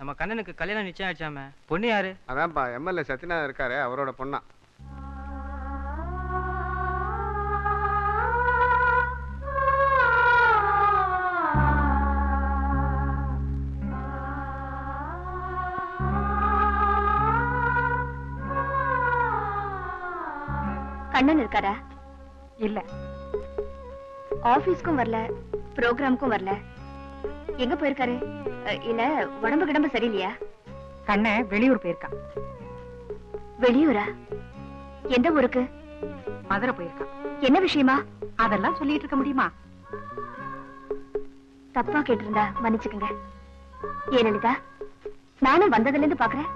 நம்ம கண்ணனுக்கு கல்யாணம் நிச்சயம் ஆச்சாம. பொண்ணு யாரு? அதான்ப்பா எம்எல்ஏ சத்யநாதன் இருக்காரு, அவரோட பொண்ணா. கண்ணன் இருக்காரா? இல்ல. ஆபீஸ்க்கும் வரல, ப்ரோக்ராமுக்கும் வரல. எங்க போயிருக்காரு? இல்ல உடம்பு கிடம்பு சரியில்லையா? கண்ணன் வெளியூர் போயிருக்கான். வெளியூரா? எந்த ஊருக்கு? மதுரை போயிருக்கான். என்ன விஷயமா? அதெல்லாம் சொல்லிட்டு இருக்க முடியுமா? தப்பா கேட்டிருந்தா மன்னிச்சுக்கங்க. ஏன் லலிதா, நானும் வந்ததுல இருந்து பாக்குறேன்,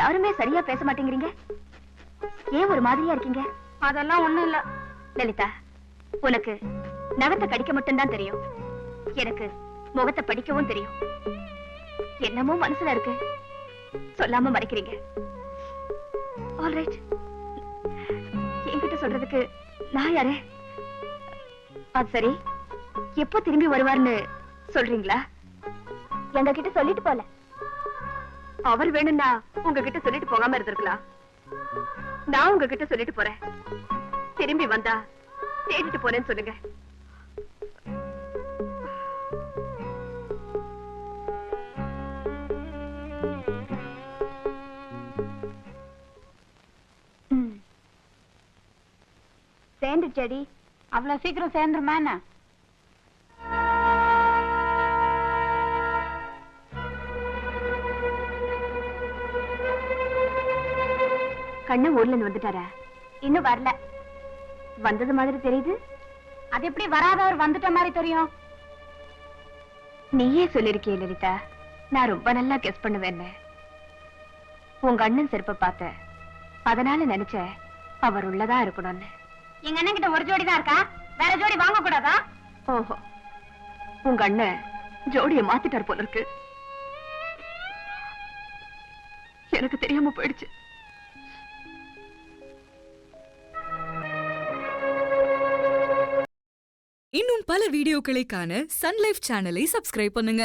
யாருமே சரியா பேச மாட்டேங்கிறீங்க. ஏன் ஒரு மாதிரியா இருக்கீங்க? அதெல்லாம் ஒண்ணும் இல்ல. லலிதா, உனக்கு நகத்தை கடிக்க மட்டும்தான் தெரியும், எனக்கு முகத்தை படிக்கவும் தெரியும். என்னமோ மனசுல இருக்கு, சொல்லாம மறைக்கிறீங்க. ஆல்ரைட், என்கிட்ட சொல்றதுக்கு நான் யாரு? அது சரி, எப்போ திரும்பி வருவார்னு சொல்றீங்களா? எங்க கிட்ட சொல்லிட்டு போல. அவர் வேணும்னா உங்ககிட்ட சொல்லிட்டு போகாம இருந்திருக்கலாம். நான் உங்ககிட்ட சொல்லிட்டு போறேன். திரும்பி வந்தா தேடிட்டு போறேன்னு சொல்லுங்க. சேர்ந்துச்சடி. அவ்வளவு சீக்கிரம் சேர்ந்துருமா என்ன? கண்ணன் ஊர்ல இருந்து வந்துட்டாரா? இன்னும் வரல. வந்தது மாதிரி தெரியுது. அது எப்படி வராதவர் வந்துட்ட மாதிரி தெரியும்? நீயே சொல்லிருக்கிய லலிதா, நான் ரொம்ப நல்லா கெஸ் பண்ணுவேன். உங்க அண்ணன் செருப்ப பார்த்த, அதனால நினைச்ச அவர் உள்ளதா இருக்கணும்னு. எங்க அண்ணன் கிட்ட ஒரு ஜோடி தான் இருக்கா, வேற ஜோடி வாங்க கூடாதா? ஓஹோ, உங்க அண்ணன் ஜோடியை மாத்திட்டார் போல இருக்கு. எனக்கு தெரியாம போயிடுச்சு. இன்னும் பல வீடியோக்களை காண சன் லைஃப் சேனலை சப்ஸ்கிரைப் பண்ணுங்க.